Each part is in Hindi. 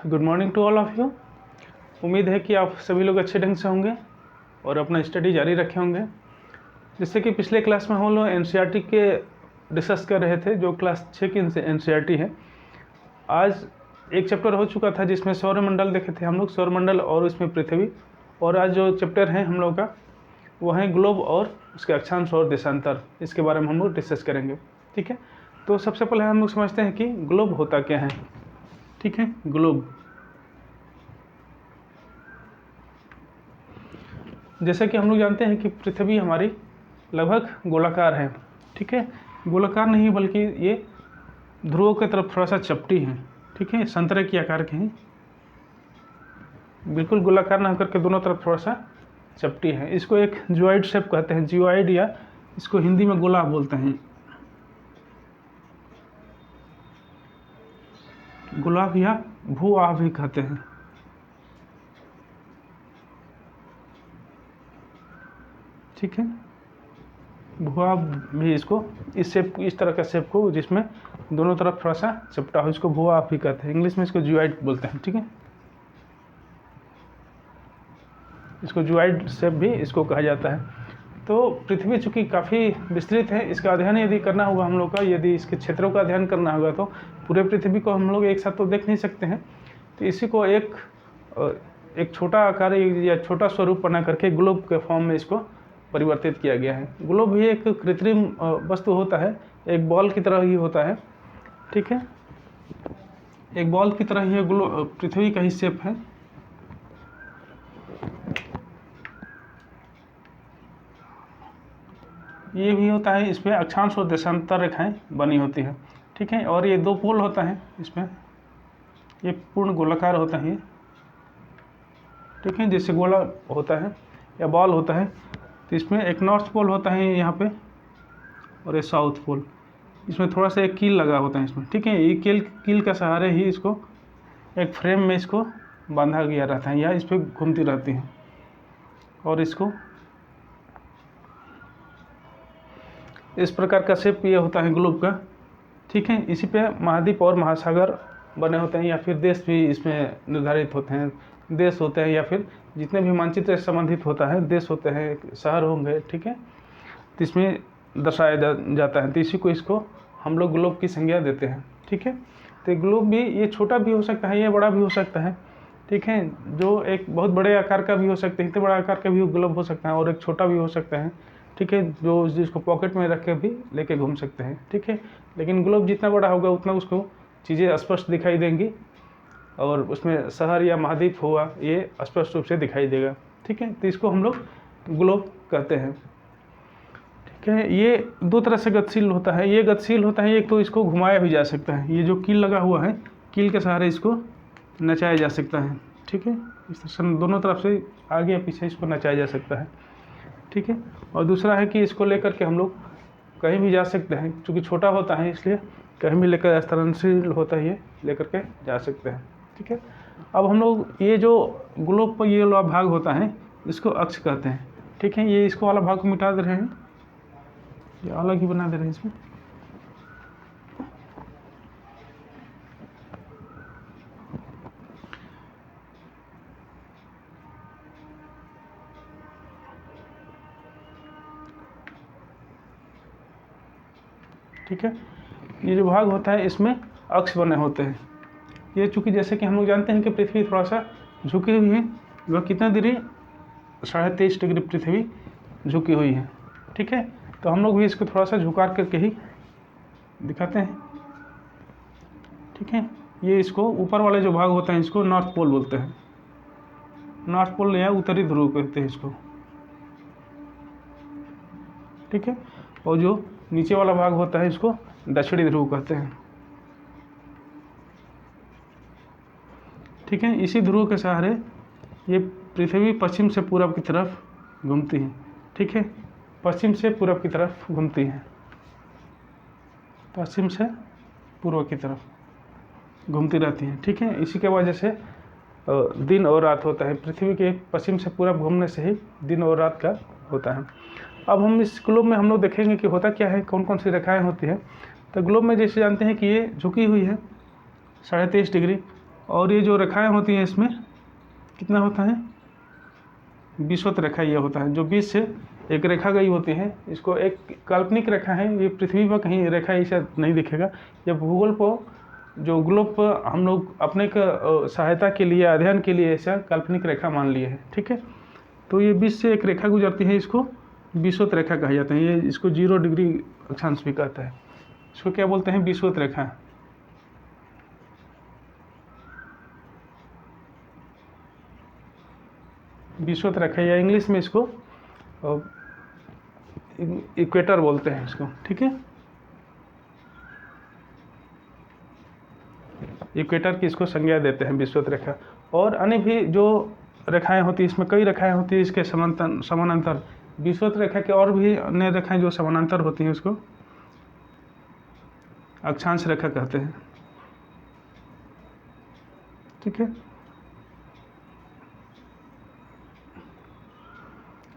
Good morning to all of you. उम्मीद है कि आप सभी लोग अच्छे ढंग से होंगे और अपना स्टडी जारी रखे होंगे। जैसे कि पिछले क्लास में हम लोग एनसीईआरटी के डिस्कस कर रहे थे, जो क्लास 6 की एनसीईआरटी है। आज एक चैप्टर हो चुका था जिसमें सौरमंडल देखे थे हम लोग, सौरमंडल और उसमें पृथ्वी। और आज जो चैप्टर है हम लोग का वो है ग्लोब और उसके अक्षांश और देशांतर। इसके बारे में हम लोग डिस्कस करेंगे। ठीक है, तो सबसे पहले हम लोग समझते हैं कि ग्लोब होता क्या है। ठीक है, ग्लोब जैसे कि हम लोग जानते हैं कि पृथ्वी हमारी लगभग गोलाकार है। ठीक है, गोलाकार नहीं बल्कि ये ध्रुवों की तरफ थोड़ा सा चपटी है। ठीक है, संतरे के आकार के हैं, बिल्कुल गोलाकार ना होकर के दोनों तरफ थोड़ा सा चपटी है। इसको एक जियोइड शेप कहते हैं, जियोइड, या इसको हिंदी में गोला बोलते हैं। गुलाब या भू-आह भी कहते हैं। ठीक है, भुआ भी इसको इस तरह का शेप को जिसमें दोनों तरफ थोड़ा सा चपटा हो, इसको भुआ भी कहते हैं। इंग्लिश में इसको जियोइड बोलते हैं। ठीक है, इसको जियोइड शेप भी इसको कहा जाता है। तो पृथ्वी चूँकि काफ़ी विस्तृत है, इसका अध्ययन यदि करना होगा हम लोग का, यदि इसके क्षेत्रों का अध्ययन करना होगा तो पूरे पृथ्वी को हम लोग एक साथ तो देख नहीं सकते हैं। तो इसी को एक छोटा आकार या छोटा स्वरूप बना करके ग्लोब के फॉर्म में इसको परिवर्तित किया गया है। ग्लोब भी एक कृत्रिम वस्तु होता है, एक बॉल की तरह ही होता है। ठीक है, एक बॉल की तरह ही पृथ्वी का ही शेप है। ये भी होता है, इसमें अक्षांश और देशांतर रेखाएं बनी होती है। ठीक है, और ये दो पोल होता है इसमें, ये पूर्ण गोलाकार होता है। ठीक है, जैसे गोला होता है या बॉल होता है, तो इसमें एक नॉर्थ पोल होता है यहाँ पे और ये साउथ पोल। इसमें थोड़ा सा एक कील लगा होता है इसमें। ठीक है, ये कील का सहारे ही इसको एक फ्रेम में इसको बांधा गया रहता है, या इस पर घूमती रहती है और इसको इस प्रकार का शेप ये होता है ग्लोब का। ठीक है, इसी पे महाद्वीप और महासागर बने होते हैं, या फिर देश भी इसमें निर्धारित होते हैं। देश होते हैं या फिर जितने भी मानचित्र से संबंधित होता है, देश होते हैं, शहर होंगे। ठीक है, तो इसमें दर्शाया जाता है। तो इसी को इसको हम लोग ग्लोब की संज्ञा देते हैं। ठीक है, तो ग्लोब भी ये छोटा भी हो सकता है, ये बड़ा भी हो सकता है। ठीक है, जो एक बहुत बड़े आकार का भी हो सकता है, इतने बड़ा आकार का भी ग्लोब हो सकता है, और एक छोटा भी हो सकता है। ठीक है, जो जिसको पॉकेट में रख के भी लेके घूम सकते हैं। ठीक है, लेकिन ग्लोब जितना बड़ा होगा उतना उसको चीज़ें स्पष्ट दिखाई देंगी, और उसमें शहर या महाद्वीप हुआ ये स्पष्ट रूप से दिखाई देगा। ठीक है, तो इसको हम लोग ग्लोब कहते हैं। ठीक है, ये दो तरह से गतिशील होता है। ये गतिशील होता है, एक तो इसको घुमाया भी जा सकता है, ये जो कील लगा हुआ है, कील के सहारे इसको नचाया जा सकता है। ठीक है, इस तरह से दोनों तरफ से आगे या पीछे इसको नचाया जा सकता है। ठीक है, और दूसरा है कि इसको लेकर के हम लोग कहीं भी जा सकते हैं, क्योंकि छोटा होता है इसलिए कहीं भी लेकर स्थानांतरित होता है, ये लेकर के जा सकते हैं। ठीक है, अब हम लोग ये जो ग्लोब पर ये वाला भाग होता है इसको अक्ष कहते हैं। ठीक है, ये इसको वाला भाग को मिटा दे रहे हैं, ये अलग ही बना दे रहे हैं इसमें। ठीक है, ये जो भाग होता है इसमें अक्ष बने होते हैं। ये चूँकि जैसे कि हम लोग जानते हैं कि पृथ्वी थोड़ा सा झुकी हुई है, वह कितना डिग्री 23.5 डिग्री पृथ्वी झुकी हुई है। ठीक है, तो हम लोग भी इसको थोड़ा सा झुका करके ही दिखाते हैं। ठीक है, ये इसको ऊपर वाले जो भाग होते हैं इसको नॉर्थ पोल बोलते हैं। नॉर्थ पोल या उत्तरी ध्रुव कहते हैं इसको। ठीक है, और जो नीचे वाला भाग होता है इसको दक्षिणी ध्रुव कहते हैं। ठीक है, इसी ध्रुव के सहारे ये पृथ्वी पश्चिम से पूरब की तरफ घूमती है। ठीक है, पश्चिम से पूरब की तरफ घूमती है, पश्चिम से पूर्व की तरफ घूमती रहती है। ठीक है, इसी के वजह से दिन और रात होता है। पृथ्वी के पश्चिम से पूरब घूमने से ही दिन और रात का होता है। अब हम इस ग्लोब में हम लोग देखेंगे कि होता क्या है, कौन कौन सी रेखाएं होती हैं। तो ग्लोब में जैसे जानते हैं कि ये झुकी हुई है 23.5 डिग्री, और ये जो रेखाएं होती हैं इसमें कितना होता है, विषुवत रेखा ये होता है, जो बीच से एक रेखा गई होती है, इसको एक काल्पनिक रेखा है, ये पृथ्वी पर कहीं रेखा ऐसा नहीं दिखेगा। ये भूगोल पर जो ग्लोब पर हम लोग अपने सहायता के लिए, अध्ययन के लिए ऐसा काल्पनिक रेखा मान लिए हैं, ठीक है। तो ये बीच से एक रेखा गुजरती है, इसको विषुवत रेखा कहा जाता है। ये इसको 0 डिग्री अक्षांश भी कहता है। इसको क्या बोलते हैं, विषुवत रेखा। विषुवत रेखा या इंग्लिश में इसको इक्वेटर बोलते हैं इसको, ठीक है। इक्वेटर की इसको संज्ञा देते हैं विषुवत रेखा। और अन्य भी जो रेखाएं होती हैं, इसमें कई रेखाएं होती हैं इसके समानांतर। विषुवत रेखा के और भी अन्य रेखाएं जो समानांतर होती हैं उसको अक्षांश रेखा कहते हैं, ठीक है।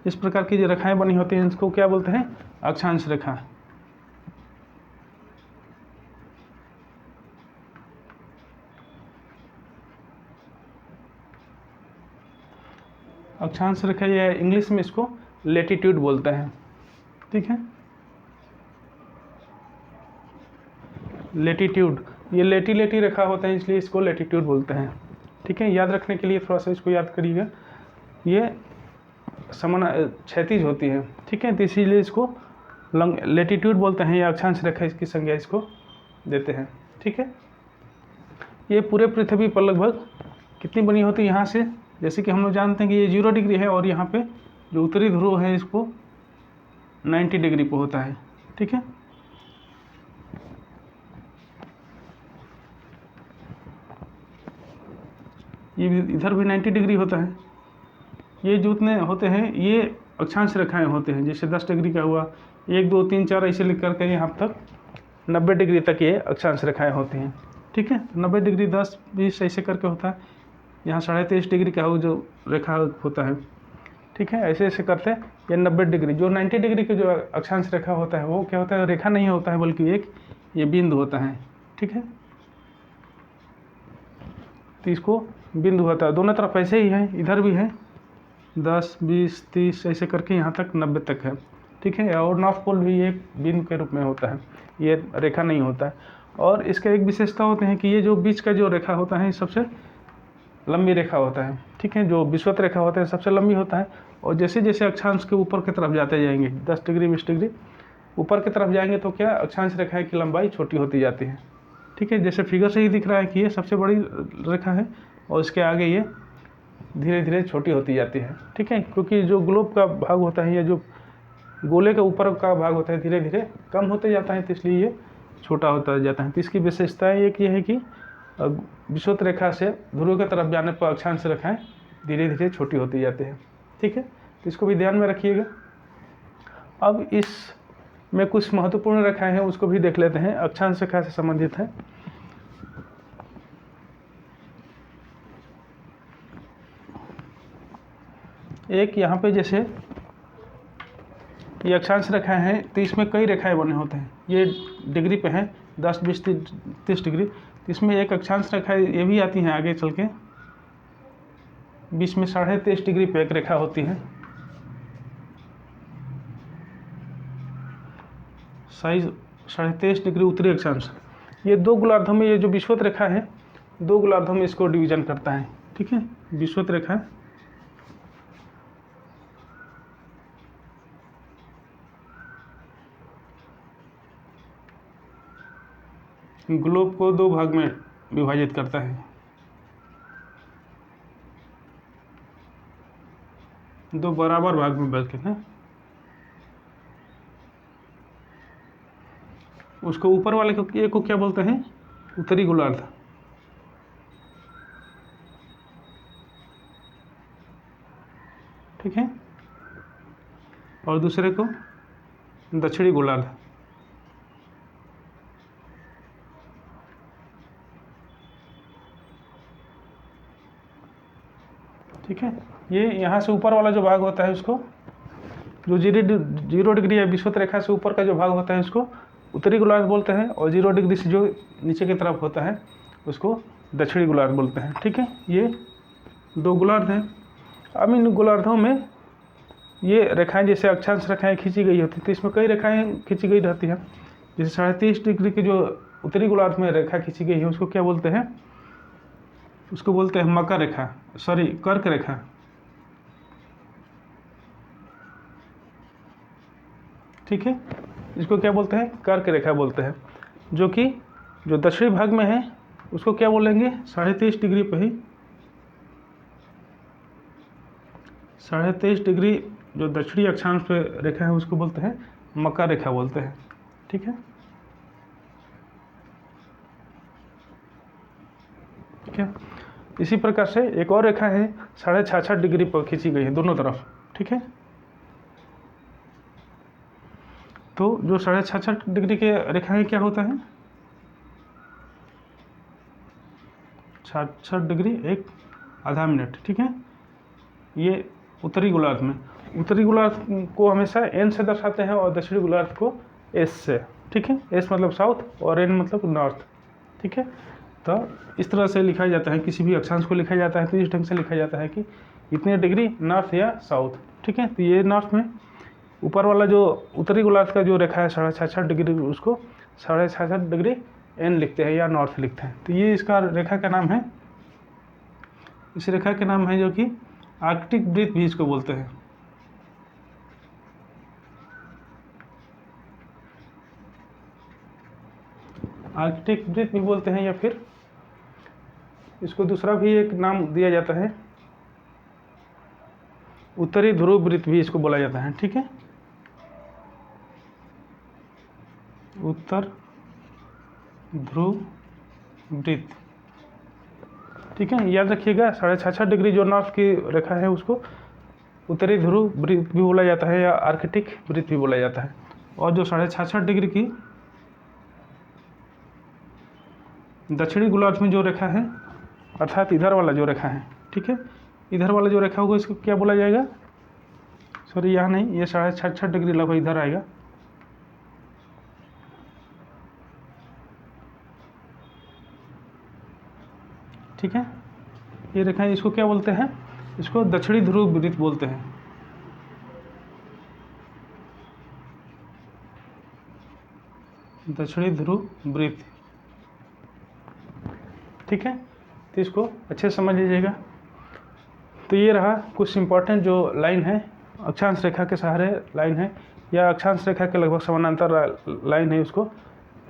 इस प्रकार की जो रेखाएं बनी होती हैं इसको क्या बोलते हैं, अक्षांश रेखा। अक्षांश रेखा या इंग्लिश में इसको लेटीट्यूड बोलते हैं, ठीक है। लेटीट्यूड, ये लेटी रेखा होता है इसलिए इसको लेटीट्यूड बोलते हैं, ठीक है। याद रखने के लिए थोड़ा सा इसको याद करिएगा, ये क्षैतिज होती है, ठीक है, तो इसीलिए इसको लेटीट्यूड बोलते हैं या अक्षांश रेखा इसकी संज्ञा इसको देते हैं, ठीक है। ये पूरे पृथ्वी पर लगभग कितनी बनी होती है यहाँ से, जैसे कि हम लोग जानते हैं कि ये 0 डिग्री है और यहाँ पे जो उत्तरी ध्रुव है इसको 90 डिग्री पे होता है, ठीक है। ये इधर भी 90 डिग्री होता है। ये जो उतने होते हैं ये अक्षांश रेखाएं होते हैं, जैसे 10 डिग्री का हुआ, 1 2 3 4 ऐसे लिख करके यहाँ तक 90 डिग्री तक ये अक्षांश रेखाएं होती हैं, ठीक है। 90 डिग्री 10 20 ऐसे करके होता है। यहाँ 23.5 डिग्री का जो रेखा होता है, ठीक है, ऐसे ऐसे करते हैं। ये 90 डिग्री, जो 90 डिग्री के जो अक्षांश रेखा होता है वो क्या होता है, रेखा नहीं होता है बल्कि एक ये बिंदु होता है, ठीक है। तो इसको बिंदु होता है, दोनों तरफ ऐसे ही है, इधर भी है 10 20 30 ऐसे करके यहाँ तक 90 तक है, ठीक है। और नॉर्थ पोल भी एक बिंदु के रूप में होता है, ये रेखा नहीं होता है। और इसका एक विशेषता होते हैं कि ये जो बीच का जो रेखा होता है सबसे लंबी रेखा होता है, ठीक है। जो विषुवत रेखा होता है सबसे लंबी होता है, और जैसे जैसे अक्षांश के ऊपर की तरफ जाते जाएंगे 10 डिग्री 20 डिग्री ऊपर की तरफ जाएंगे तो क्या अक्षांश रेखा की लंबाई छोटी होती जाती है, ठीक है। जैसे फिगर से ही दिख रहा है कि ये सबसे बड़ी रेखा है और इसके आगे ये धीरे धीरे छोटी होती जाती है, ठीक है। क्योंकि जो ग्लोब का भाग होता है या जो गोले के ऊपर का भाग होता है धीरे धीरे कम होते जाता है, तो इसलिए ये छोटा होता जाता है। तो इसकी विशेषता एक ये है कि विषुवत रेखा से ध्रुव की तरफ जाने पर अक्षांश रेखाएं धीरे धीरे छोटी होती जाती है, ठीक है। तो इसको भी ध्यान में रखिएगा। अब इस में कुछ महत्वपूर्ण रेखाएं हैं उसको भी देख लेते हैं, अक्षांश रेखा से संबंधित है। एक यहाँ पे जैसे ये अक्षांश रेखाएं हैं तो इसमें कई रेखाएं बने होते हैं, ये डिग्री पे हैं 10 20 30 डिग्री। तो इसमें एक अक्षांश रेखा ये भी आती हैं आगे चल के, बीच में 23.5 डिग्री पे एक रेखा होती है, साइज 23.5 डिग्री उत्तरी अक्षांश। ये 2 गोलार्धों में, ये जो विषुवत रेखा है 2 गोलार्धों में इसको डिवीजन करता है, ठीक है। विषुवत रेखा ग्लोब को 2 भाग में विभाजित करता है, 2 बराबर भाग में विभाजित करता है। उसको ऊपर वाले को क्या बोलते हैं, उत्तरी गोलार्ध, ठीक है। और दूसरे को दक्षिणी गोलार्ध, ठीक है। ये यहाँ से ऊपर वाला जो भाग होता है उसको जो 0 डिग्री या विषुवत रेखा से ऊपर का जो भाग होता है उसको उत्तरी गोलार्ध बोलते हैं, और 0 डिग्री से जो नीचे की तरफ होता है उसको दक्षिणी गोलार्ध बोलते हैं। ठीक है, ये 2 गोलार्ध हैं। अब इन गोलार्धों में ये रेखाएं जैसे अक्षांश रेखाएं खींची गई होती है, तो इसमें कई रेखाएं खींची गई रहती हैं। जैसे 30.5 डिग्री की जो उत्तरी गोलार्ध में रेखा खींची गई है उसको क्या बोलते हैं? उसको बोलते हैं मकर रेखा, सॉरी कर्क रेखा। ठीक है, इसको क्या बोलते हैं? कर्क रेखा बोलते हैं। जो कि जो दक्षिणी भाग में है उसको क्या बोलेंगे? 23.5 डिग्री पे ही 23.5 डिग्री जो दक्षिणी अक्षांश पे रेखा है उसको बोलते हैं मकर रेखा बोलते हैं। ठीक है, ठीक है। इसी प्रकार से एक और रेखा है 66.5 डिग्री पर खींची गई है दोनों तरफ। ठीक है, तो जो 66.5 डिग्री के रेखाएं क्या होता है? 66 डिग्री एक आधा मिनट। ठीक है, ये उत्तरी गोलार्ध में, उत्तरी गोलार्ध को हमेशा एन से दर्शाते हैं और दक्षिणी गोलार्ध को एस से। ठीक है, एस मतलब साउथ और एन मतलब नॉर्थ। ठीक है, तो इस तरह से लिखा जाता है, किसी भी अक्षांश को लिखा जाता है तो इस ढंग से लिखा जाता है कि इतने डिग्री नॉर्थ या साउथ। ठीक है, तो ये नॉर्थ में ऊपर वाला जो उत्तरी गोलार्ध का जो रेखा है 66.5 डिग्री, उसको 66.5 डिग्री एन लिखते हैं या नॉर्थ लिखते हैं। तो ये इसका रेखा का नाम है, इस रेखा के नाम है जो कि आर्कटिक वृत्त भी इसको बोलते हैं। आर्कटिक वृत्त भी बोलते हैं, या फिर इसको दूसरा भी एक नाम दिया जाता है, उत्तरी ध्रुव वृत्त भी इसको बोला जाता है। ठीक है, उत्तर ध्रुव वृत्त। ठीक है, याद रखिएगा 66.5 डिग्री जो नॉर्थ की रेखा है उसको उत्तरी ध्रुव वृत्त भी बोला जाता है या आर्कटिक वृत्त भी बोला जाता है। और जो 66.5 डिग्री की दक्षिणी गोलार्ध में जो रेखा है, अर्थात इधर वाला जो रेखा है, ठीक है, इधर वाला जो रेखा होगा इसको क्या बोला जाएगा? सॉरी यहाँ नहीं, ये 66.5 डिग्री लगभग इधर आएगा। ठीक है, ये रेखा इसको क्या बोलते हैं? इसको दक्षिणी ध्रुव वृत्त बोलते हैं। दक्षिणी ध्रुव वृत्त। ठीक है, तो इसको अच्छे से समझ लीजिएगा। तो ये रहा कुछ इम्पोर्टेंट जो लाइन है, अक्षांश रेखा के सहारे लाइन है या अक्षांश रेखा के लगभग समानांतर लाइन है, उसको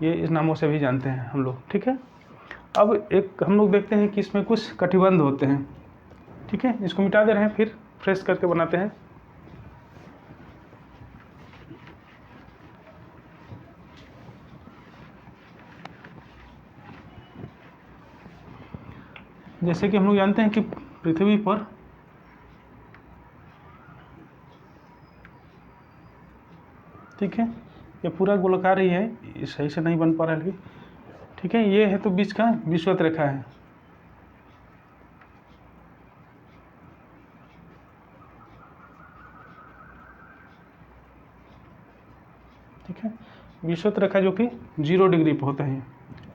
ये इस नामों से भी जानते हैं हम लोग। ठीक है, अब एक हम लोग देखते हैं कि इसमें कुछ कटिबंध होते हैं। ठीक है, इसको मिटा दे रहे हैं, फिर फ्रेश करके बनाते हैं। जैसे कि हम लोग जानते हैं कि पृथ्वी पर ठीक है, ये पूरा गोलाकार ही है, ये सही से नहीं बन पा रहा है। ठीक है, ये है तो बीच का विषुवत रेखा है। ठीक है, विषुवत रेखा जो कि 0 डिग्री पर होता है।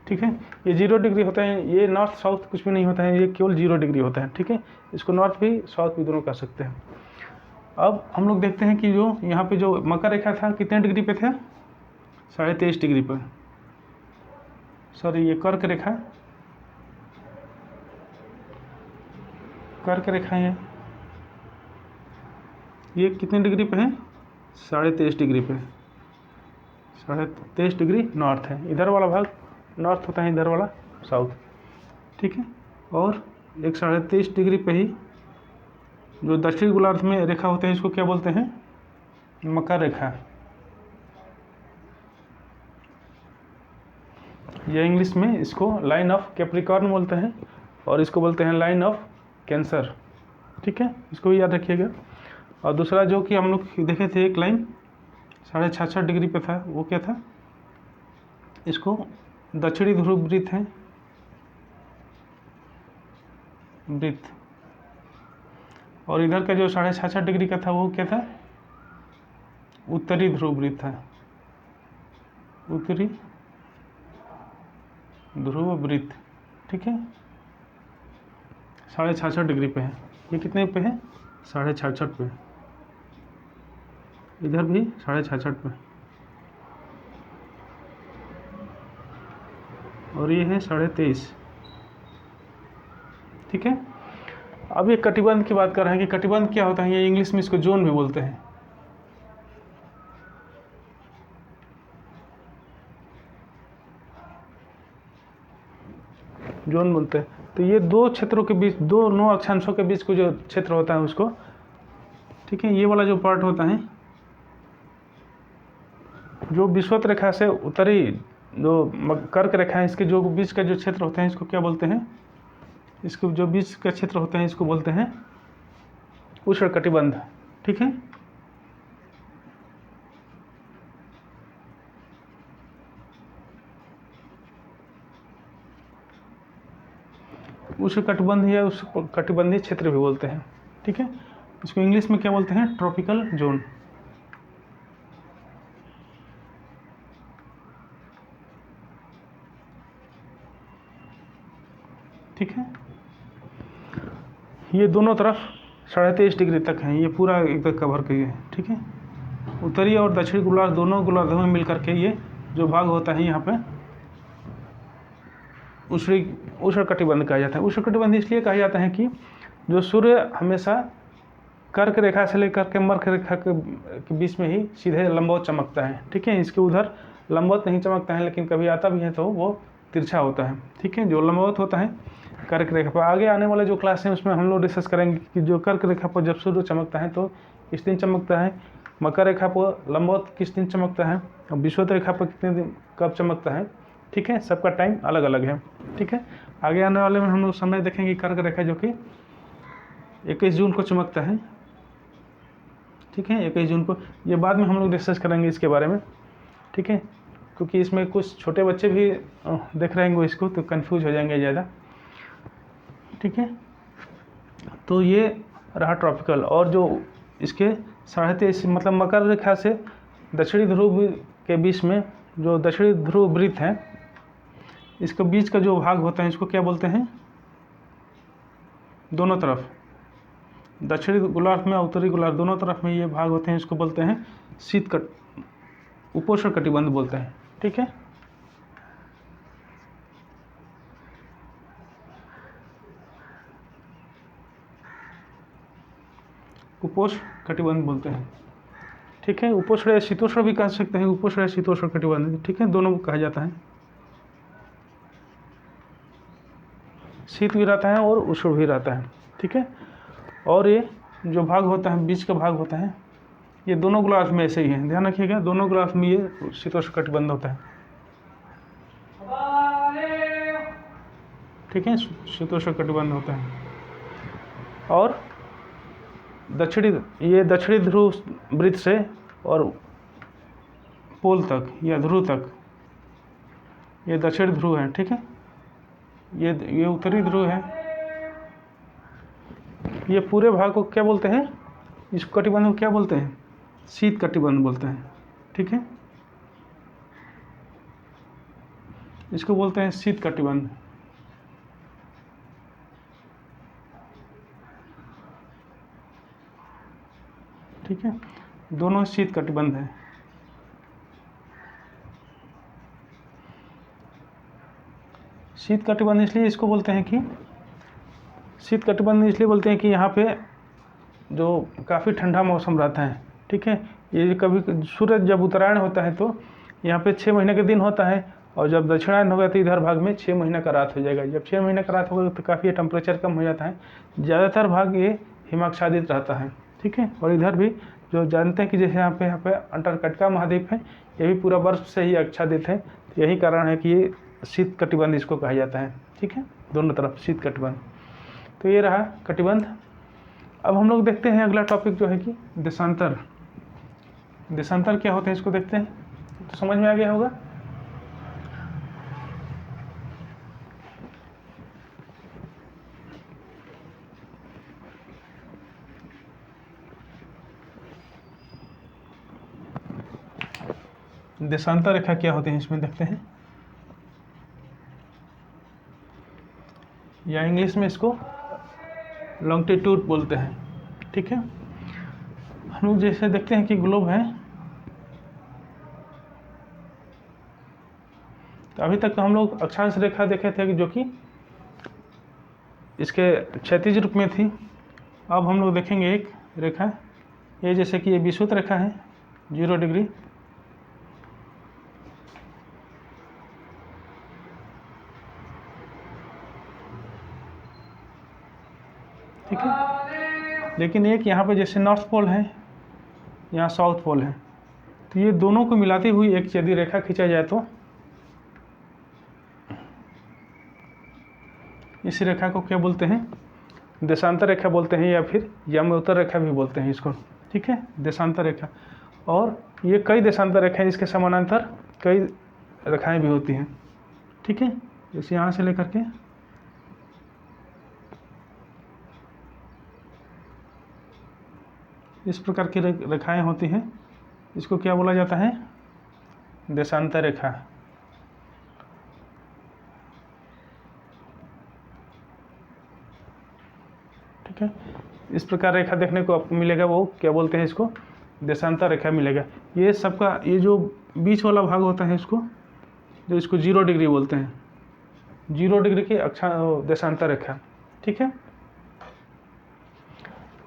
ठीक है, ये 0 डिग्री होता है, ये नॉर्थ साउथ कुछ भी नहीं होता है, ये केवल 0 डिग्री होता है। ठीक है, इसको नॉर्थ भी साउथ भी दोनों कर सकते हैं। अब हम लोग देखते हैं कि जो यहाँ पे जो मकर रेखा था कितने डिग्री पे था? 23.5 डिग्री पर। सॉरी, ये कर्क रेखा, कर्क रेखा है, ये कितने डिग्री पे है? 23.5 डिग्री पे। 23.5 डिग्री नॉर्थ है, इधर वाला भाग नॉर्थ होता है, इधर वाला साउथ। ठीक है, और एक 23.5 डिग्री पे ही जो दक्षिणी गोलार्ध में रेखा होते हैं इसको क्या बोलते हैं? मकर रेखा, या इंग्लिश में इसको लाइन ऑफ कैप्रिकॉर्न बोलते हैं और इसको बोलते हैं लाइन ऑफ कैंसर। ठीक है, इसको भी याद रखिएगा। और दूसरा जो कि हम लोग देखे थे एक लाइन 66.5 डिग्री पे था, वो क्या था? इसको दक्षिणी ध्रुव वृत्त है, वृत्त। और इधर का जो 66.5 डिग्री का था वो क्या था? उत्तरी ध्रुव वृत्त था, उत्तरी ध्रुव वृत्त। ठीक है, 66.5 डिग्री पे है। ये कितने पे है? 66.5 पे। इधर भी 66.5 पे और ये है 23.5। ठीक है। अब ये कटिबंध की बात कर रहे हैं कि कटिबंध क्या होता है। ये इंग्लिश में इसको जोन भी बोलते हैं। जोन बोलते हैं। तो ये दो क्षेत्रों के बीच, दोनों अक्षांशों के बीच को जो क्षेत्र होता है उसको, ठीक है, ये वाला जो पार्ट होता है, जो विषुवत रेखा से उत्तरी जो कर्क रेखा है, इसके जो बीच का जो क्षेत्र होता है इसको क्या बोलते हैं? इसको जो बीच का क्षेत्र होता है इसको बोलते हैं उष्णकटिबंध। ठीक है। उष्णकटिबंध या उष्णकटिबंधीय क्षेत्र भी बोलते हैं। ठीक है। इसको इंग्लिश में क्या बोलते हैं? Tropical zone. ठीक है। ये दोनों तरफ 23.5 डिग्री तक है, ये पूरा एकदम कवर किए है। ठीक है। उत्तरी और दक्षिणी गोलार्ध दोनों गोलार्धों में मिलकर के ये जो भाग होता है यहाँ पे उष्णकटिबंध कहा जाता है। उष्णकटिबंध इसलिए कहा जाता है कि जो सूर्य हमेशा कर्क रेखा से लेकर के मर्क रेखा के बीच में ही सीधे लंबवत चमकता है। ठीक है। इसके उधर लंबवत नहीं चमकता है, लेकिन कभी आता भी है तो वो तिरछा होता है। ठीक है। जो लंबवत होता है कर्क रेखा पर। आगे आने वाले जो क्लास है उसमें हम लोग डिस्कस करेंगे कि जो कर्क रेखा पर जब सूर्य चमकता है तो किस दिन चमकता है, मकर रेखा पर लंबवत किस दिन चमकता है, और विषुवत रेखा पर कितने दिन कब चमकता है। ठीक है। सबका टाइम अलग अलग है। ठीक है। आगे आने वाले में हम लोग समय देखेंगे कर्क रेखा जो कि 21 जून को चमकता है। ठीक है। 21 जून को, ये बाद में हम लोग डिस्कस करेंगे इसके बारे में। ठीक है। क्योंकि इसमें कुछ छोटे बच्चे भी देख रहे हैं इसको तो कंफ्यूज हो जाएंगे ज़्यादा। ठीक है। तो ये रहा ट्रॉपिकल। और जो इसके 23.5 मतलब मकर रेखा से दक्षिणी ध्रुव के बीच में जो दक्षिणी ध्रुव वृत्त है, इसके बीच का जो भाग होता है इसको क्या बोलते हैं? दोनों तरफ दक्षिणी गोलार्ध में उत्तरी गोलार्ध दोनों तरफ में ये भाग होते हैं, इसको बोलते हैं उपोष्ण कटिबंध बोलते हैं। ठीक है। उपोष्ण कटिबंध बोलते हैं। ठीक है। उपोष्ण या शीतोष्ण भी कह सकते हैं, उपोष्ण या शीतोष्ण कटिबंध। ठीक है। दोनों को कहा जाता है। शीत भी रहता है और उष्ण भी रहता है। ठीक है। और ये जो भाग होता है, बीच का भाग होता है, ये दोनों गोलार्ध में ऐसे ही है। ध्यान रखिएगा, दोनों गोलार्ध में ये शीतोष्ण कटिबंध होता है। ठीक है। शीतोष्ण कटिबंध होता है। और ये दक्षिणी ध्रुव वृत्त से और पोल तक या ध्रुव तक ये दक्षिणी ध्रुव है। ठीक है। ये उत्तरी ध्रुव है। ये पूरे भाग को क्या बोलते हैं? इस कटिबंध को क्या बोलते हैं? शीत कटिबंध बोलते हैं। ठीक है। इसको बोलते हैं शीत कटिबंध। ठीक है। दोनों शीत कटिबंध है। शीत कटिबंध इसलिए इसको बोलते हैं कि शीत कटिबंध इसलिए बोलते हैं कि यहाँ पे जो काफ़ी ठंडा मौसम रहता है। ठीक है। ये कभी सूरज जब उत्तरायण होता है तो यहाँ पे 6 महीने के दिन होता है, और जब दक्षिणायन होगा तो इधर भाग में 6 महीने का रात हो जाएगा। जब 6 महीने का रात होगा तो काफ़ी टेम्परेचर कम हो जाता है। ज़्यादातर भाग ये हिमाच्छादित रहता है। ठीक है। और इधर भी जो जानते हैं कि जैसे यहाँ पे अंटार्कटिका महाद्वीप है, ये भी पूरा बर्फ से ही आच्छादित है। तो यही कारण है कि ये शीत कटिबंध इसको कहा जाता है। ठीक है। दोनों तरफ शीत कटिबंध। तो ये रहा कटिबंध। अब हम लोग देखते हैं अगला टॉपिक जो है कि देशांतर। देशांतर क्या होते हैं इसको देखते हैं। तो समझ में आ गया होगा। देशांतर रेखा क्या होते हैं इसमें देखते हैं, या इंग्लिश में इसको लॉन्गिट्यूड बोलते हैं। ठीक है, हम लोग जैसे देखते हैं कि ग्लोब है, तो अभी तक तो हम लोग अक्षांश रेखा देखे थे कि जो कि इसके क्षैतिज रूप में थी। अब हम लोग देखेंगे एक रेखा, ये जैसे कि ये विषुवत रेखा है 0 डिग्री, ठीक है। लेकिन एक यहाँ पे जैसे नॉर्थ पोल है, यहाँ साउथ पोल है, तो ये दोनों को मिलाती हुई एक यदि रेखा खींचा जाए तो इस रेखा को क्या बोलते हैं, देशांतर रेखा बोलते हैं, या फिर यमोत्तर रेखा भी बोलते हैं इसको। ठीक है, देशांतर रेखा। और ये कई देशांतर रेखाएं, इसके समानांतर कई रेखाएं भी होती हैं। ठीक है, जैसे यहाँ से लेकर के इस प्रकार की रेखाएं होती हैं, इसको क्या बोला जाता है, देशांतर रेखा। ठीक है, इस प्रकार रेखा देखने को आपको मिलेगा, वो क्या बोलते हैं इसको, देशांतर रेखा मिलेगा। ये सबका ये जो बीच वाला भाग होता है इसको, जो इसको 0 डिग्री बोलते हैं, 0 डिग्री की देशांतर रेखा। ठीक है,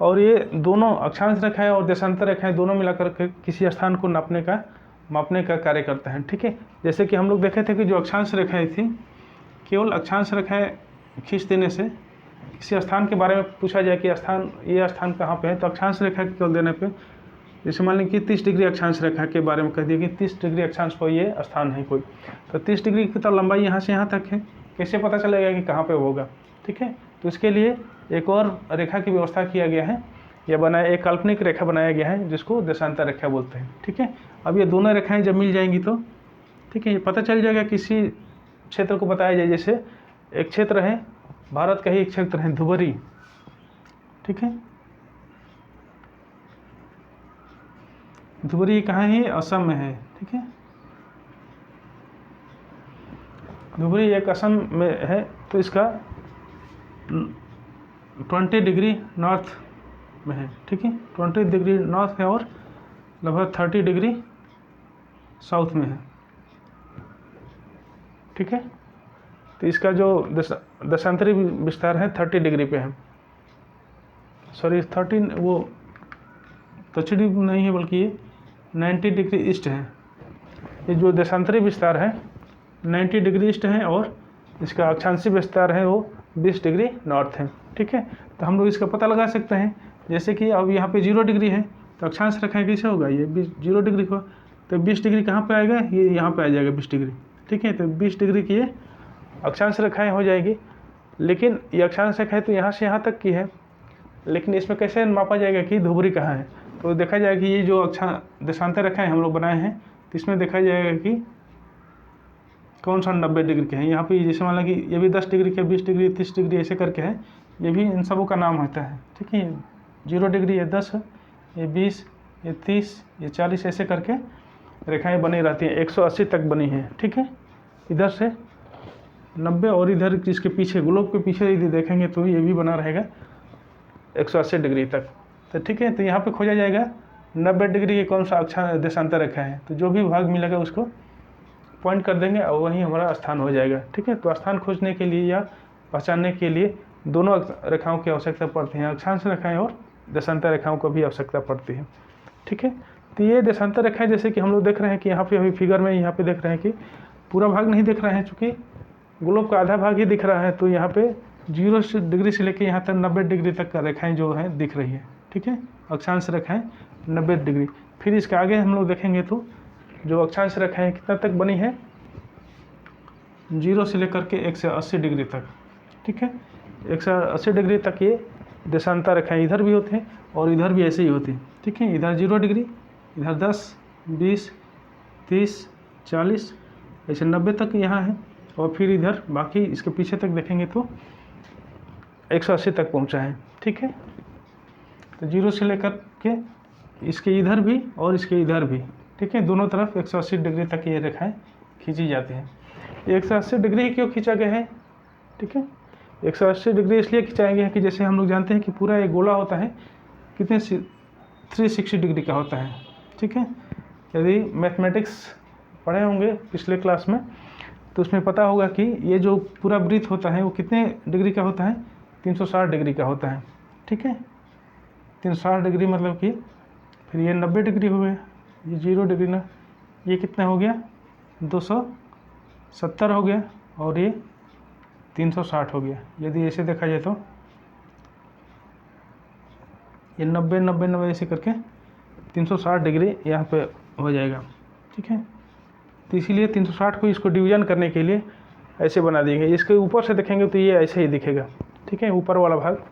और ये दोनों अक्षांश रेखाएं और देशांतर रेखाएं दोनों मिलाकर के किसी स्थान को मापने का कार्य करते हैं। ठीक है, जैसे कि हम लोग देखे थे कि जो अक्षांश रेखाएं थी, केवल अक्षांश रेखाएं खींच देने से किसी स्थान के बारे में पूछा जाए कि ये स्थान कहाँ पे है, तो अक्षांश रेखा केवल देने पे, जैसे मान लीजिए कि 30 डिग्री अक्षांश रेखा के बारे में कह दिया कि 30 डिग्री अक्षांश पर ये स्थान है कोई, तो 30 डिग्री की तो लंबाई यहाँ से यहाँ तक है, कैसे पता चलेगा कि कहाँ पे होगा। ठीक है, तो इसके लिए एक और रेखा की व्यवस्था किया गया है, एक काल्पनिक रेखा बनाया गया है जिसको देशांतर रेखा बोलते हैं। ठीक है, अब ये दोनों रेखाएं जब मिल जाएंगी तो ठीक है, ये पता चल जाएगा, किसी क्षेत्र को बताया जाए, जैसे एक क्षेत्र है, भारत का ही एक क्षेत्र है धुबरी। ठीक है, धुबरी कहाँ है, असम में है। ठीक है, धुबरी एक असम में है, तो इसका 20 डिग्री नॉर्थ में है। ठीक है, 20 डिग्री नॉर्थ है और लगभग 30 डिग्री साउथ में है। ठीक है, तो इसका जो देशांतरी विस्तार है 30 डिग्री पे है, सॉरी 13, वो दक्षिणी नहीं है बल्कि ये 90 डिग्री ईस्ट है। ये जो देशांतरी विस्तार है 90 डिग्री ईस्ट है, और इसका अक्षांशीय विस्तार है वो 20 डिग्री नॉर्थ है। ठीक है, तो हम लोग इसका पता लगा सकते हैं, जैसे कि अब यहाँ पे 0 डिग्री है, तो अक्षांश रेखा कैसे होगा, ये 0 डिग्री को, तो 20 डिग्री कहाँ पे आएगा, ये यहाँ पे आ जाएगा 20 डिग्री। ठीक है, तो 20 डिग्री की ये अक्षांश रेखाएं हो जाएगी। लेकिन ये अक्षांश रेखा है तो यहाँ से यहाँ तक की है, लेकिन इसमें कैसे मापा जाएगा कि धुबरी कहाँ है, तो देखा जाएगा कि ये जो देशांतर रेखाएं हम लोग बनाए हैं, तो इसमें देखा जाएगा कि कौन सा 90 डिग्री के हैं। यहाँ पे जैसे मान लो कि ये भी 10 डिग्री के, 20 डिग्री, 30 डिग्री ऐसे करके है, ये भी इन सबों का नाम होता है। ठीक है, 0 डिग्री ये 10 है, ये 20, ये 30, ये 40 ऐसे करके रेखाएं बनी रहती हैं, 180 तक बनी हैं। ठीक है, इधर से 90, और इधर इसके पीछे ग्लोब के पीछे यदि देखेंगे तो ये भी बना रहेगा 180 डिग्री तक। तो ठीक है, तो यहाँ पे खोजा जाएगा 90 डिग्री की कौन सा देशांतर रेखा है, तो जो भी भाग मिलेगा उसको पॉइंट कर देंगे और वहीं हमारा स्थान हो जाएगा। ठीक है, तो स्थान खोजने के लिए या पहचानने के लिए दोनों रेखाओं की आवश्यकता पड़ती है, अक्षांश रेखाएं और देशांतर रेखाओं को भी आवश्यकता पड़ती है। ठीक है, तो ये देशांतर रेखाएं जैसे कि हम लोग देख रहे हैं कि यहाँ पे अभी फिगर में यहाँ पे देख रहे हैं कि पूरा भाग नहीं दिख रहा है, चूँकि ग्लोब का आधा भाग ही दिख रहा है, तो यहाँ पे 0 डिग्री से लेकर यहाँ तक 90 डिग्री तक का रेखाएं जो है दिख रही है। ठीक है, अक्षांश रेखाएं 90 डिग्री। फिर इसके आगे हम लोग देखेंगे तो जो अक्षांश रेखाएं कितना तक बनी है, 0 से लेकर के 180 डिग्री तक। ठीक है, 180 डिग्री तक ये देशांतर रेखाएं इधर भी होते हैं और इधर भी ऐसे ही होती हैं। ठीक है, इधर 0 डिग्री, इधर 10, 20, 30, 40, ऐसे 90 तक यहाँ है, और फिर इधर बाकी इसके पीछे तक देखेंगे तो 180 तक पहुँचा है। ठीक है, तो 0 से लेकर के इसके इधर भी और इसके इधर भी, ठीक है, दोनों तरफ 180 डिग्री तक ये रेखाएं खींची जाती हैं। 180 डिग्री क्यों खींचा गया है, ठीक है, 180 डिग्री इसलिए खिंचाएंगे कि जैसे हम लोग जानते हैं कि पूरा एक गोला होता है कितने 360 डिग्री का होता है, ठीक है। यदि मैथमेटिक्स पढ़े होंगे पिछले क्लास में तो उसमें पता होगा कि ये जो पूरा वृत्त होता है वो कितने डिग्री का होता है, 360 डिग्री का होता है, ठीक है। 360 डिग्री मतलब कि फिर ये 90 डिग्री हो गया, ये 0 डिग्री ना, ये कितना हो गया 270 हो गया, और ये 360 हो गया। यदि ऐसे देखा जाए तो ये 90 90 90 ऐसे करके 360 डिग्री यहाँ पे हो जाएगा, ठीक है। तो इसीलिए 360 को इसको डिवीज़न करने के लिए ऐसे बना दिए गए। इसके ऊपर से देखेंगे तो ये ऐसे ही दिखेगा, ठीक है। ऊपर वाला भाग,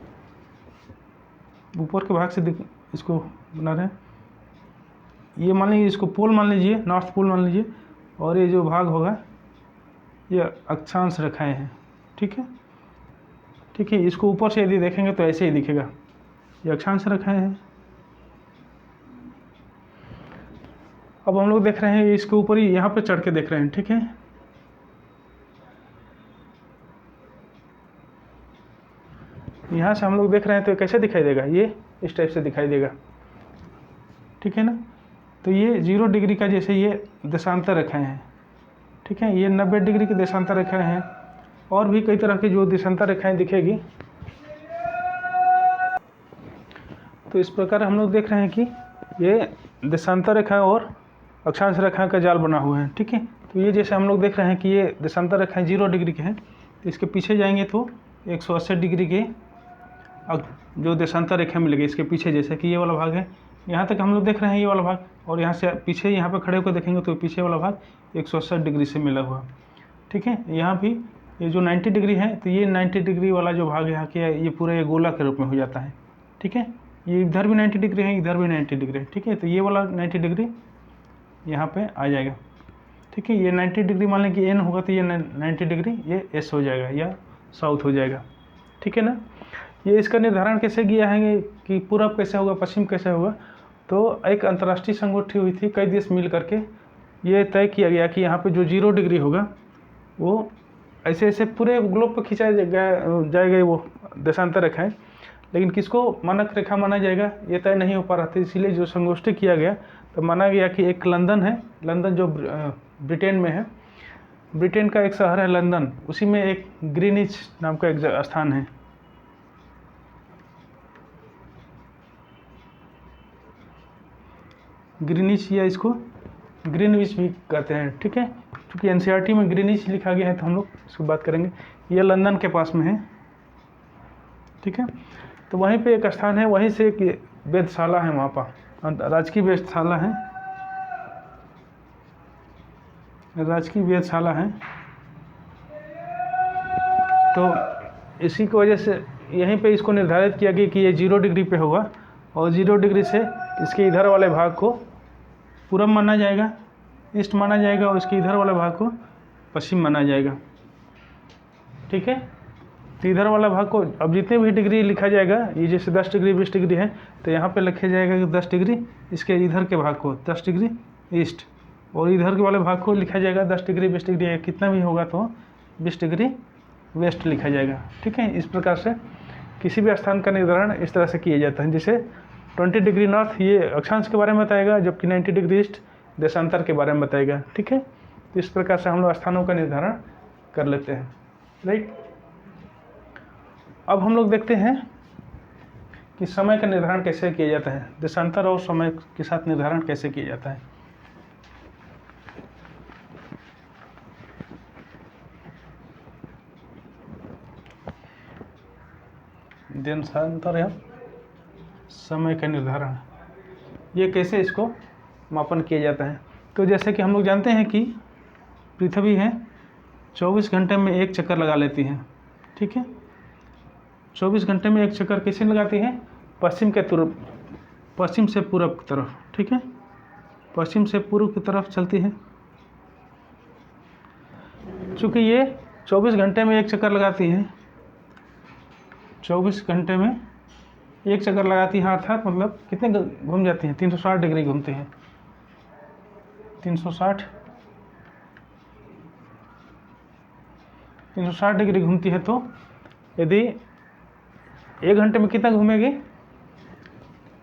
ऊपर के भाग से इसको बना रहे हैं। ये मान लीजिए इसको पोल मान लीजिए, नॉर्थ पोल मान लीजिए, और ये जो भाग होगा ये अक्षांश रेखाएं हैं, ठीक है, ठीक है। इसको ऊपर से यदि देखेंगे तो ऐसे ही दिखेगा, ये अक्षांश रेखाएं हैं। अब हम लोग देख रहे हैं इसके ऊपर ही यहाँ पे चढ़ के देख रहे हैं, ठीक है। यहाँ से हम लोग देख रहे हैं तो कैसे दिखाई देगा, ये इस टाइप से दिखाई देगा, ठीक है ना। तो ये 0 डिग्री का जैसे ये देशांतर रेखाएं हैं, ठीक है। ये 90 डिग्री की देशांतर रेखाएं हैं, और भी कई तरह की जो देशांतर रेखाएं दिखेगी। तो इस प्रकार हम लोग देख रहे हैं कि ये देशांतर रेखाएं और अक्षांश रेखाएं का जाल बना हुआ है, ठीक है। तो ये जैसे हम लोग देख रहे हैं कि ये देशांतर रेखाएं 0 डिग्री के हैं, तो इसके पीछे जाएंगे तो 180 डिग्री के जो देशांतर रेखा मिलेगी इसके पीछे, जैसे कि ये वाला भाग है, यहाँ तक हम लोग देख रहे हैं ये वाला भाग, और यहाँ से पीछे यहाँ पे खड़े होकर देखेंगे तो पीछे वाला भाग 180 डिग्री से मिला हुआ, ठीक है। यहाँ भी ये जो 90 डिग्री है, तो ये 90 डिग्री वाला जो भाग यहाँ के ये पूरा ये गोला के रूप में हो जाता है, ठीक है। ये इधर भी 90 डिग्री है, इधर भी 90 डिग्री है, ठीक है। तो ये वाला 90 डिग्री यहाँ पे आ जाएगा, ठीक है। ये 90 डिग्री मान लें कि एन होगा, तो ये 90 डिग्री ये एस हो जाएगा या साउथ हो जाएगा, ठीक है ना। ये इसका निर्धारण कैसे किया है कि पूरब कैसे होगा, पश्चिम कैसे होगा, तो एक अंतर्राष्ट्रीय संगठन हुई थी, कई देश मिल करके ये तय किया गया कि यहाँ पे जो 0 डिग्री होगा वो ऐसे ऐसे पूरे ग्लोब पर खिंचाया जाएगा वो देशांतर रेखाएं, लेकिन किसको मानक रेखा माना जाएगा ये तय नहीं हो पा रहा था। इसीलिए जो संगोष्ठी किया गया तो माना गया कि एक लंदन है, लंदन जो ब्रिटेन में है, ब्रिटेन का एक शहर है लंदन, उसी में एक ग्रीनिच नाम का एक स्थान है, ग्रीनिच या इसको ग्रीनविच भी कहते हैं, ठीक है। क्योंकि एनसीईआरटी में ग्रीनिच लिखा गया है तो हम लोग इसकी बात करेंगे। ये लंदन के पास में है, ठीक है। तो वहीं पे एक स्थान है, वहीं से एक वेधशाला है, वहाँ पर राजकीय वेधशाला है, राजकीय वेधशाला है। तो इसी की वजह से यहीं पे इसको निर्धारित किया गया कि ये 0 डिग्री पे होगा, और 0 डिग्री से इसके इधर वाले भाग को पूरब माना जाएगा, ईस्ट माना जाएगा, और इसके इधर वाले भाग को पश्चिम माना जाएगा, ठीक है। तो इधर वाला भाग को अब जितने भी डिग्री लिखा जाएगा, ये जैसे 10 डिग्री 20 डिग्री है, तो यहाँ पे लिखा जाएगा कि 10 डिग्री इसके इधर के भाग को 10 डिग्री ईस्ट, और इधर के वाले भाग को लिखा जाएगा 10 डिग्री 20 डिग्री कितना भी होगा तो 20 डिग्री वेस्ट लिखा जाएगा, ठीक है। इस प्रकार से किसी भी स्थान का निर्धारण इस तरह से किया जाता है। जैसे 20 डिग्री नॉर्थ ये अक्षांश के बारे में बताएगा, जबकि 90 डिग्री ईस्ट देशांतर के बारे में बताएगा, ठीक है। तो इस प्रकार से हम लोग स्थानों का निर्धारण कर लेते हैं, राइट। अब हम लोग देखते हैं कि समय का निर्धारण कैसे किया जाता है, देशांतर और समय के साथ निर्धारण कैसे किया जाता है। देशांतर या समय का निर्धारण, ये कैसे इसको मापन किया जाता है। तो जैसे कि हम लोग जानते हैं कि पृथ्वी है 24 घंटे में एक चक्कर लगा लेती है, ठीक है। 24 घंटे में एक चक्कर कैसे लगाती है, पश्चिम से पूरब की तरफ, ठीक है। पश्चिम से पूर्व की तरफ चलती है। चूँकि ये 24 घंटे में एक चक्कर लगाती है, 24 घंटे में एक चक्कर लगाती है, अर्थात मतलब कितने घूम जाती हैं, 360 डिग्री घूमती हैं, 360 डिग्री घूमती है। तो यदि 1 घंटे में कितना घूमेगी,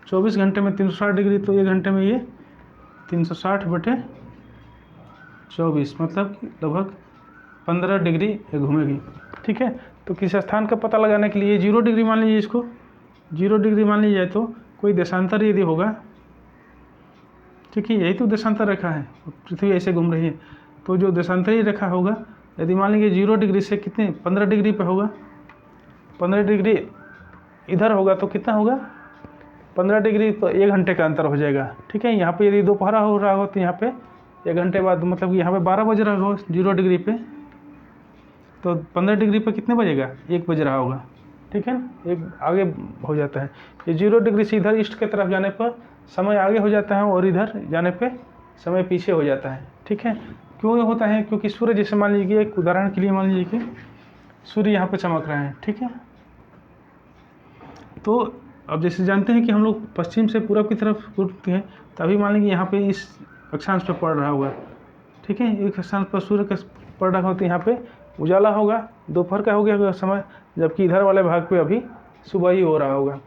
24 घंटे में 360 डिग्री, तो 1 घंटे में ये 360/24 मतलब कि लगभग 15 डिग्री ये घूमेगी। ठीक है, तो किसी स्थान का पता लगाने के लिए 0 डिग्री मान लीजिए, इसको 0 डिग्री मान लीजिए, तो कोई देशांतर यदि होगा, ठीक है, यही तो देशांतर रेखा है, पृथ्वी ऐसे घूम रही है, तो जो देशांतरी रेखा होगा यदि मान लीजिए 0 डिग्री से कितने 15 डिग्री पे होगा, 15 डिग्री इधर होगा तो कितना होगा 15 डिग्री, तो 1 घंटे का अंतर हो जाएगा। ठीक है, यहाँ पे यदि दोपहर हो रहा हो तो यहाँ पे 1 घंटे बाद मतलब कि यहाँ पे 12 बज रहा हो 0 डिग्री पे, तो 15 डिग्री पे कितने बजेगा, 1 बज रहा होगा। ठीक है ना, एक आगे हो जाता है। ये 0 डिग्री से इधर ईस्ट की तरफ जाने पर समय आगे हो जाता है और इधर जाने पे समय पीछे हो जाता है। ठीक है, क्यों ये होता है, क्योंकि सूर्य जैसे मान लीजिए, एक उदाहरण के लिए मान लीजिए कि सूर्य यहाँ पे चमक रहे हैं। ठीक है, तो अब जैसे जानते हैं कि हम लोग पश्चिम से पूरब की तरफ उठते हैं, तभी मान लीजिए यहाँ पे इस अक्षांश पे पड़ रहा होगा। ठीक है, एक अक्षांश पर सूर्य का पड़ रहा होता है, यहाँ पे उजाला होगा, दोपहर का हो गया समय, जबकि इधर वाले भाग पे अभी सुबह ही हो रहा होगा।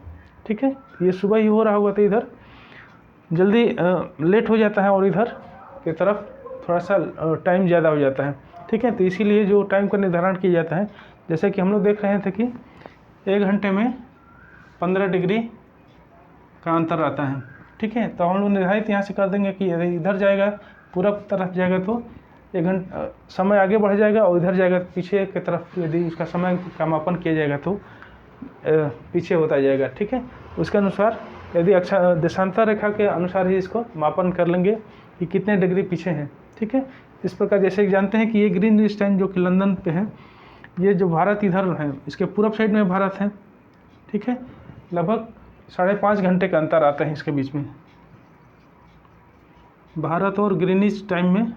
ठीक है, ये सुबह ही हो रहा होगा तो इधर जल्दी लेट हो जाता है और इधर की तरफ थोड़ा सा टाइम ज़्यादा हो जाता है। ठीक है, तो इसीलिए जो टाइम का निर्धारण किया जाता है, जैसे कि हम लोग देख रहे थे कि 1 घंटे में 15 डिग्री का अंतर आता है। ठीक है, तो हम लोग निर्धारित यहाँ से कर देंगे कि यदि इधर जाएगा, पूरब तरफ जाएगा तो 1 घंटा समय आगे बढ़ जाएगा, और इधर जाएगा पीछे की तरफ यदि उसका समय का मापन किया जाएगा तो पीछे होता जाएगा। ठीक है, उसके अनुसार यदि देशांतर रेखा के अनुसार ही इसको मापन कर लेंगे कि कितने डिग्री पीछे हैं। ठीक है, इस प्रकार जैसे कि जानते हैं कि ये ग्रीनविच टाइम जो कि लंदन पे है, ये जो भारत इधर है, इसके पूरब साइड में भारत है। ठीक है, लगभग 5.5 घंटे का अंतर आता है इसके बीच में, भारत और ग्रीनविच टाइम में